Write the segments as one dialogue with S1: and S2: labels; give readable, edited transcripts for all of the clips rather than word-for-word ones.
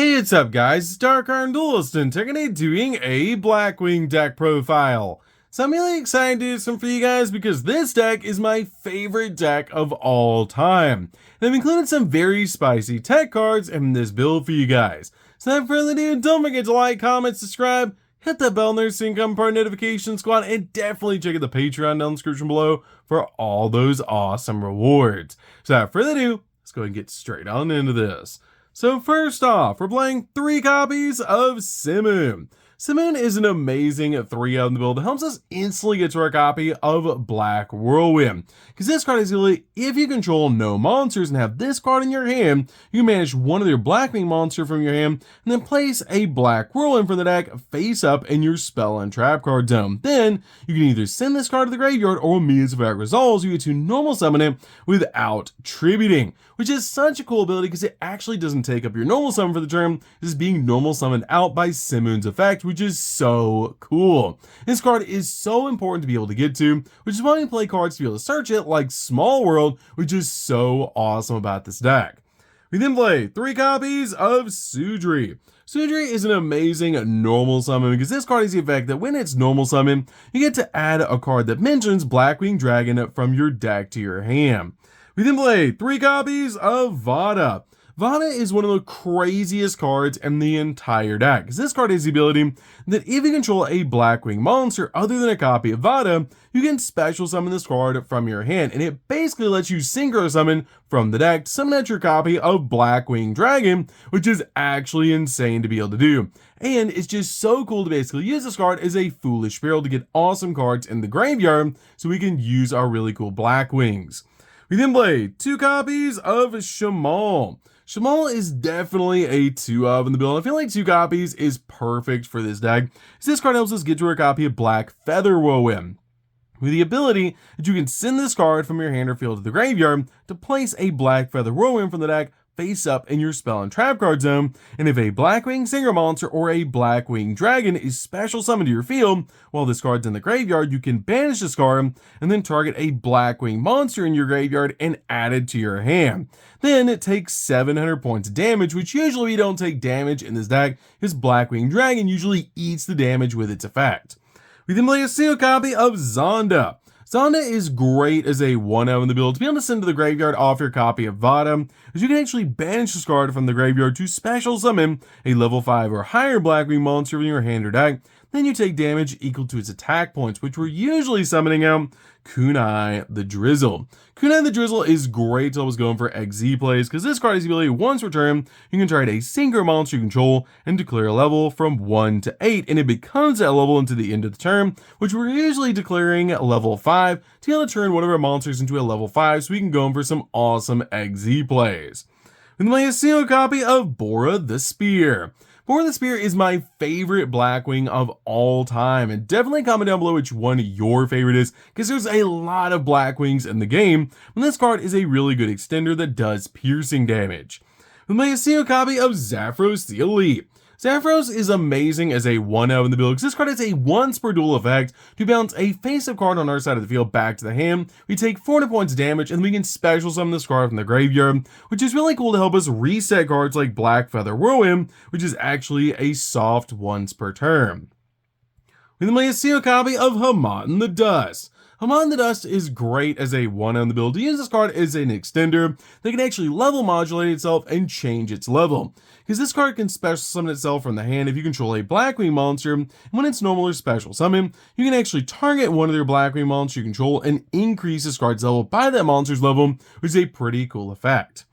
S1: Hey, what's up guys, it's DarkArmedDuelist and today doing a Blackwing deck profile. So I'm really excited to do this one for you guys because this deck is my favorite deck of all time. And I've included some very spicy tech cards in this build for you guys. So without further ado, don't forget to like, comment, subscribe, hit that bell there so you can become part of the notification squad, and definitely check out the Patreon down in the description below for all those awesome rewards. So without further ado, let's go ahead and get straight on into this. So first off, we're playing 3 copies of Simoon. Simoon is an amazing 3-out in the build that helps us instantly get to our copy of Black Whirlwind. Because this card is really, if you control no monsters and have this card in your hand, you can manage one of your Blackwing monster from your hand and then place a Black Whirlwind from the deck face up in your spell and trap card zone. Then you can either send this card to the graveyard or immediately if it resolves, you get to normal summon it without tributing, which is such a cool ability because it actually doesn't take up your normal summon for the turn. This is being normal summoned out by Simoon's effect, which is so cool. This card is so important to be able to get to, which is why we play cards to be able to search it like Small World, which is so awesome about this deck. We then play 3 copies of Sudri. Sudri is an amazing normal summon because this card has the effect that when it's normal summon, you get to add a card that mentions Blackwing Dragon from your deck to your hand. We then play 3 copies of Vada. Vada is one of the craziest cards in the entire deck, because this card has the ability that if you control a Blackwing monster other than a copy of Vada, you can special summon this card from your hand, and it basically lets you synchro summon from the deck to summon out your copy of Blackwing Dragon, which is actually insane to be able to do. And it's just so cool to basically use this card as a foolish barrel to get awesome cards in the graveyard so we can use our really cool Blackwings. We then play 2 copies of Shamal. Shamal is definitely a 2-of in the build. I feel like 2 copies is perfect for this deck, as this card helps us get to our copy of Black Feather Whirlwind, with the ability that you can send this card from your hand or field to the graveyard to place a Black Feather Whirlwind from the deck face up in your spell and trap card zone, and if a Blackwing Singer monster or a Blackwing Dragon is special summoned to your field while this card's in the graveyard, you can banish this card and then target a Blackwing monster in your graveyard and add it to your hand. Then it takes 700 points of damage, which usually we don't take damage in this deck because Blackwing Dragon usually eats the damage with its effect. We then play a single copy of Zonda. Zonda is great as a 1-0 in the build to be able to send to the graveyard off your copy of Vada, as you can actually banish this card from the graveyard to special summon a level 5 or higher Blackwing monster in your hand or deck. Then you take damage equal to its attack points, which we're usually summoning out Kunai the Drizzle. Kunai the Drizzle is great to always going for XZ plays because this card has the ability once per turn, you can target a single monster you control and declare a level from 1 to 8, and it becomes that level into the end of the turn, which we're usually declaring level 5 to be able to turn one of our monsters into a level 5 so we can go in for some awesome XZ plays. We then play a single copy of Bora the Spear. Bora the Spear is my favorite Blackwing of all time, and definitely comment down below which one your favorite is, because there's a lot of Blackwings in the game, and this card is a really good extender that does piercing damage. We play a single copy of Zaphros the Elite. Zaphros is amazing as a 1-0 in the build because this card has a once per duel effect to bounce a face-up card on our side of the field back to the hand. We take 400 points of damage and we can special summon this card from the graveyard, which is really cool to help us reset cards like Black Feather Whirlwind, which is actually a soft once per turn. We then play a single copy of Hamad in the Dust. Hamad in the Dust is great as a 1-0 in the build to use this card as an extender that can actually level modulate itself and change its level, because this card can special summon itself from the hand if you control a Blackwing monster, and when it's normal or special summon, you can actually target one of your Blackwing monsters you control and increase this card's level by that monster's level, which is a pretty cool effect.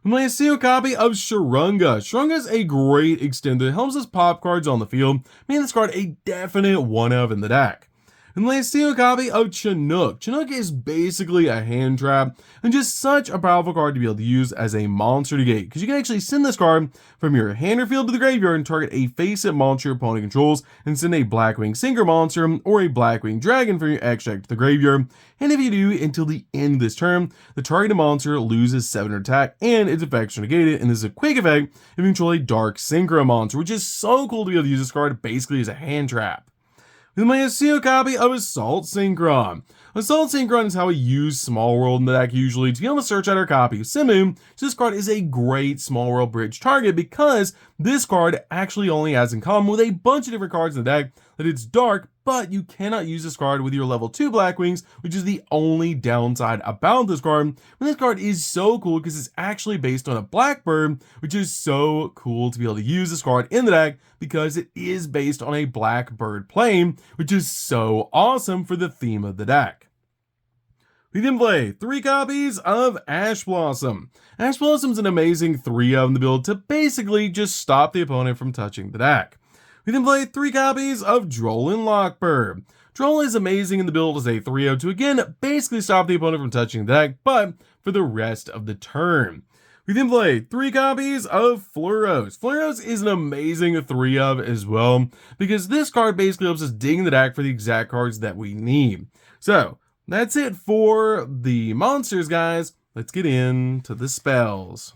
S1: We play a single copy of Shurunga. Shurunga is a great extender that helps us pop cards on the field, making this card a definite 1-of in the deck. And play a single copy of Chinook. Chinook is basically a hand trap and just such a powerful card to be able to use as a monster to gate, because you can actually send this card from your hand or field to the graveyard and target a face-up monster your opponent controls and send a Blackwing Singer monster or a Blackwing Dragon from your extract to the graveyard. And if you do, until the end of this turn, the targeted monster loses 7 attack and its effects are negated, and this is a quick effect if you control a Dark Synchro monster, which is so cool to be able to use this card basically as a hand trap. With my Yugioh copy of Assault Synchron. Assault Synchron is how we use Small World in the deck usually to be able to search out our copy of Simu. So this card is a great Small World bridge target because this card actually only has in common with a bunch of different cards in the deck that it's dark, but you cannot use this card with your level 2 Blackwings, which is the only downside about this card. And this card is so cool because it's actually based on a Blackbird, which is so cool to be able to use this card in the deck because it is based on a Blackbird plane, which is so awesome for the theme of the deck. We then play 3 copies of Ash Blossom. Ash Blossom is an amazing 3-of in the build to basically just stop the opponent from touching the deck. We then play 3 copies of Droll and Lockbird. Droll is amazing in the build as a 3-of to again basically stop the opponent from touching the deck, but for the rest of the turn. We then play 3 copies of Fluros. Fluros is an amazing 3-of as well, because this card basically helps us dig in the deck for the exact cards that we need. So, that's it for the monsters, guys. Let's get into the spells.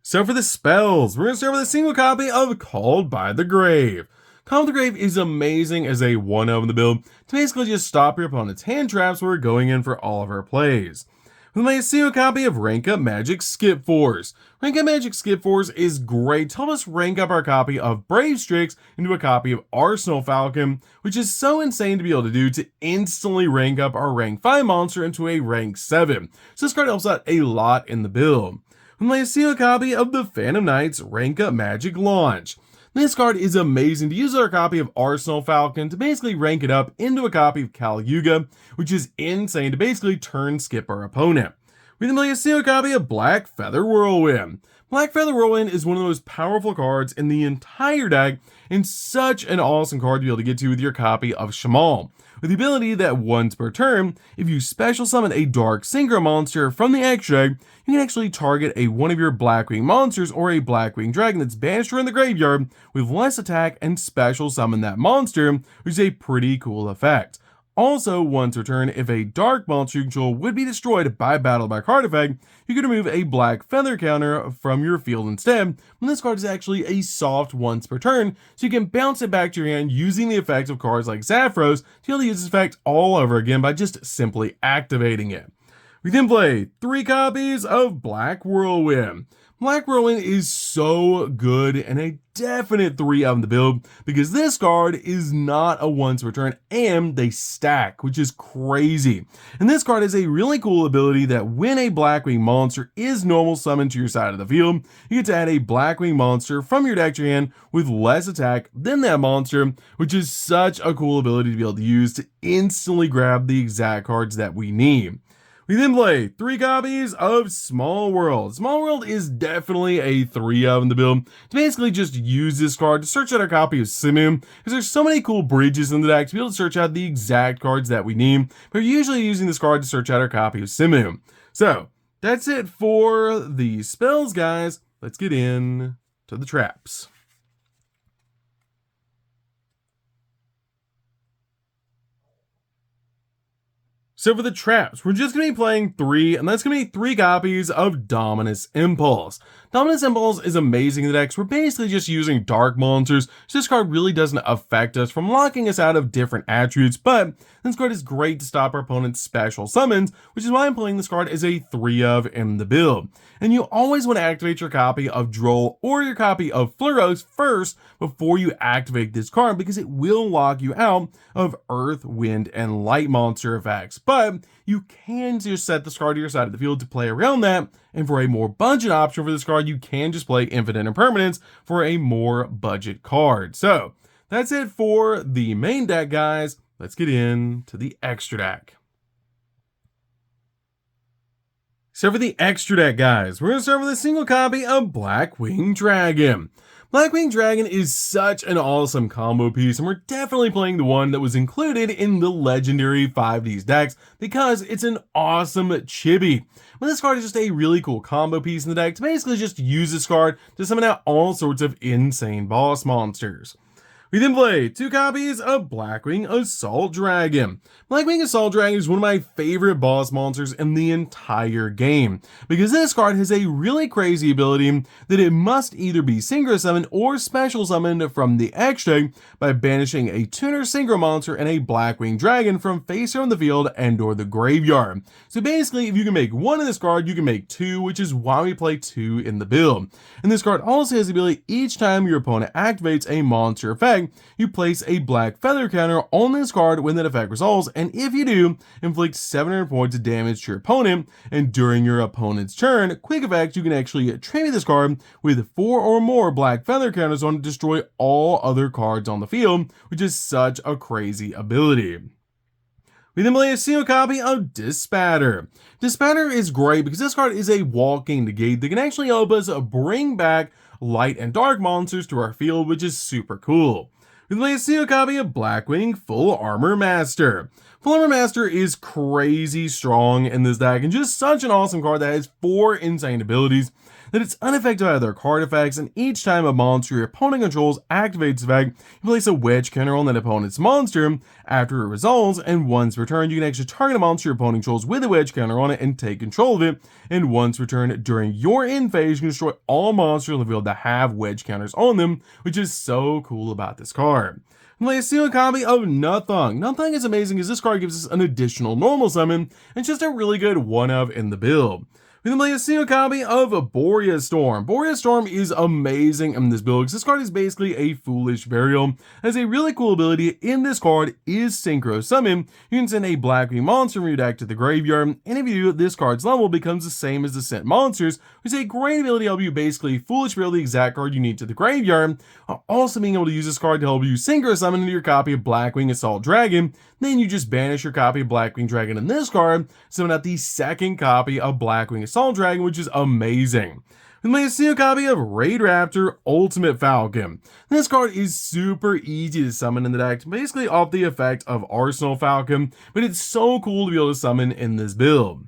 S1: So for the spells, we're going to start with a single copy of Called by the Grave. Called by the Grave is amazing as a 1-of in the build to basically just stop your opponent's hand traps when we're going in for all of our plays. With my single copy of Rank Up Magic Skip Force. Rank Up Magic Skip Force is great to help us rank up our copy of Brave Strix into a copy of Arsenal Falcon, which is so insane to be able to do to instantly rank up our rank 5 monster into a rank 7. So this card helps out a lot in the build. With my single copy of the Phantom Knights Rank Up Magic Launch. This card is amazing to use our copy of Arsenal Falcon to basically rank it up into a copy of Yugioh, which is insane to basically turn skip our opponent. We then play a single copy of Black Feather Whirlwind. Black Feather Whirlwind is one of the most powerful cards in the entire deck and such an awesome card to be able to get to with your copy of Shamal. With the ability that once per turn, if you special summon a Dark Synchro monster from the extra deck, you can actually target one of your Blackwing monsters or a Blackwing dragon that's banished from the graveyard with less attack and special summon that monster, which is a pretty cool effect. Also, once per turn, if a dark monster you control would be destroyed by battle by card effect, you can remove a black feather counter from your field instead, when this card is actually a soft once per turn, so you can bounce it back to your hand using the effects of cards like Zaphros to be able to use this effect all over again by just simply activating it. We then play 3 copies of Black Whirlwind. Black Whirlwind is so good and a definite 3-of in the build because this card is not a once per turn and they stack, which is crazy. And this card has a really cool ability that when a Blackwing monster is normal summoned to your side of the field, you get to add a Blackwing monster from your deck to your hand with less attack than that monster, which is such a cool ability to be able to use to instantly grab the exact cards that we need. We then play 3 copies of Small World. Small World is definitely a 3-of in the build to basically just use this card to search out our copy of Simu, because there's so many cool bridges in the deck to be able to search out the exact cards that we need, but we're usually using this card to search out our copy of Simu. So, that's it for the spells, guys. Let's get in to the traps. So for the traps, we're just going to be playing 3, and that's going to be 3 copies of Dominus Impulse. Dominus Impulse is amazing in the decks. We're basically just using dark monsters, so this card really doesn't affect us from locking us out of different attributes, but this card is great to stop our opponent's special summons, which is why I'm playing this card as a 3-of in the build. And you always want to activate your copy of Droll or your copy of Fluros first before you activate this card, because it will lock you out of Earth, Wind, and Light monster effects. But you can just set this card to your side of the field to play around that, and for a more budget option for this card, you can just play Infinite Impermanence for a more budget card. So, that's it for the main deck, guys. Let's get into the extra deck. So for the extra deck, guys, we're going to start with a single copy of Blackwing Dragon. Blackwing Dragon is such an awesome combo piece, and we're definitely playing the one that was included in the legendary 5Ds decks because it's an awesome chibi. But this card is just a really cool combo piece in the deck to basically just use this card to summon out all sorts of insane boss monsters. We then play 2 copies of Blackwing Assault Dragon. Blackwing Assault Dragon is one of my favorite boss monsters in the entire game, because this card has a really crazy ability that it must either be synchro summoned or special summoned from the X deck by banishing a tuner synchro monster and a Blackwing Dragon from face on the field and or the graveyard. So basically, if you can make 1 in this card, you can make 2, which is why we play 2 in the build. And this card also has the ability each time your opponent activates a monster effect, you place a black feather counter on this card when that effect resolves, and if you do, inflict 700 points of damage to your opponent, and during your opponent's turn, quick effect, you can actually tribute this card with 4 or more black feather counters on to destroy all other cards on the field, which is such a crazy ability. We then play a single copy of Dispatter. Dispatter is great because this card is a walking negate that can actually help us bring back light and dark monsters to our field, which is super cool. We play a single copy of Blackwing Full Armor Master. Full Armor Master is crazy strong in this deck and just such an awesome card that has 4 insane abilities that it's unaffected by other card effects, and each time a monster your opponent controls activates effect, you place a wedge counter on that opponent's monster after it resolves, and once returned, you can actually target a monster your opponent controls with a wedge counter on it and take control of it, and once returned during your end phase, you can destroy all monsters on the field that have wedge counters on them, which is so cool about this card. Play a single copy of Nothung. Nothung is amazing because this card gives us an additional normal summon, and just a really good one-of in the build. We then play a single copy of Boreas Storm. Boreas Storm is amazing in this build because this card is basically a foolish burial. It has a really cool ability in this card is Synchro Summon. You can send a Blackwing monster from your deck to the graveyard, and if you do, this card's level becomes the same as the sent monsters, which is a great ability to help you basically foolish burial the exact card you need to the graveyard, while also being able to use this card to help you Synchro Summon into your copy of Blackwing Assault Dragon. Then you just banish your copy of Blackwing Dragon in this card, summon out the second copy of Blackwing Assault Dragon, which is amazing. We play a single copy of Raid Raptor Ultimate Falcon. This card is super easy to summon in the deck, basically off the effect of Arsenal Falcon, but it's so cool to be able to summon in this build.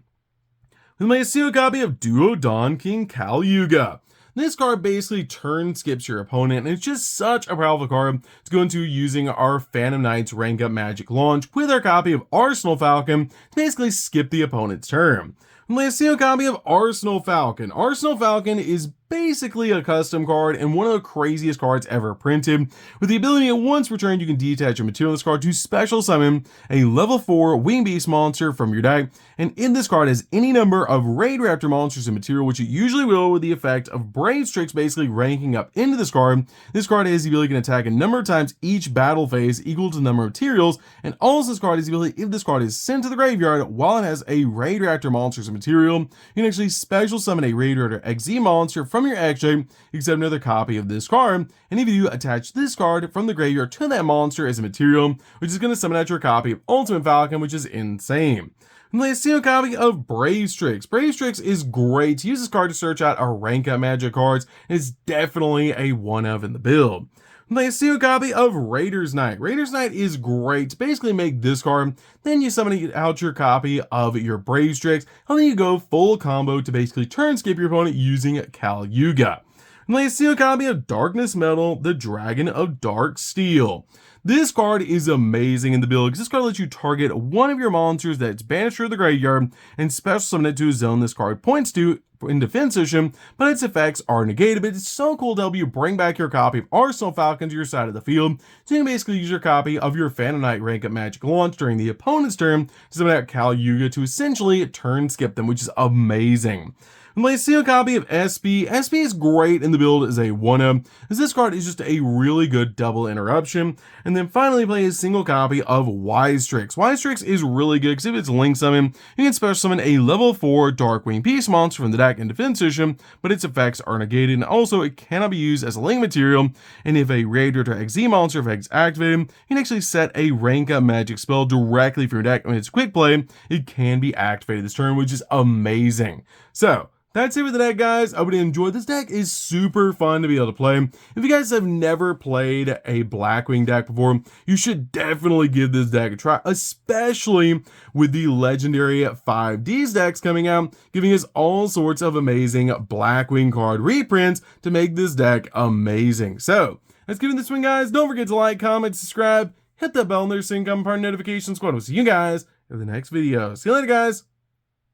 S1: We play a single copy of Duodon King Yugioh. This card basically turn skips your opponent, and it's just such a powerful card to go into using our Phantom Knights rank up magic launch with our copy of Arsenal Falcon to basically skip the opponent's turn. We play a single copy of Arsenal Falcon. Arsenal Falcon is basically a custom card and one of the craziest cards ever printed, with the ability at once returned you can detach a material in this card to special summon a level 4 Wing Beast monster from your deck, and in this card has any number of Raid Raptor monsters and material, which it usually will with the effect of Brave Strix basically ranking up into this card. This card has the ability to attack a number of times each battle phase equal to the number of materials, and also this card has the ability, if this card is sent to the graveyard while it has a Raid Raptor monsters and material, you can actually special summon a Raid Raptor XZ monster from your extra, except another copy of this card, and if you do, attach this card from the graveyard to that monster as a material, which is going to summon out your copy of Ultimate Falcon, which is insane. And play a single copy of Brave Strix. Brave Strix is great to use this card to search out our rank up magic cards, and it's definitely a one-of in the build. Play a single copy of Raider's Knight. Raider's Knight is great to basically make this card, then you summon out your copy of your Brave Strix, and then you go full combo to basically turn skip your opponent using Yugioh. Play a single copy of Darkness Metal, the Dragon of Dark Steel. This card is amazing in the build because this card lets you target one of your monsters that's banished from the graveyard and special summon it to a zone this card points to in defense position, but its effects are negated. But it's so cool to help you bring back your copy of Arsenal Falcon to your side of the field, so you can basically use your copy of your Phantom Knight rank up magic launch during the opponent's turn to summon out Yugioh to essentially turn skip them, which is amazing. And play a single copy of SP. SP is great in the build as a one-up, as this card is just a really good double interruption. And then finally play a single copy of Wise Strix. Wise Strix is really good because if it's link summon, you can special summon a level 4 Darkwing Beast monster from the deck in defense position, but its effects are negated, and also it cannot be used as a link material. And if a Raid Raptor XZ monster effect is activated, you can actually set a rank up magic spell directly from your deck. When it's quick play, it can be activated this turn, which is amazing. So that's it for the deck, guys. I hope you enjoyed. This deck is super fun to be able to play. If you guys have never played a Blackwing deck before, you should definitely give this deck a try, especially with the legendary 5Ds decks coming out, giving us all sorts of amazing Blackwing card reprints to make this deck amazing. So Let's give it this one, guys. Don't forget to like, comment, subscribe, hit that bell, and there's income part notification squad. We'll see you guys in the next video. See you later, guys.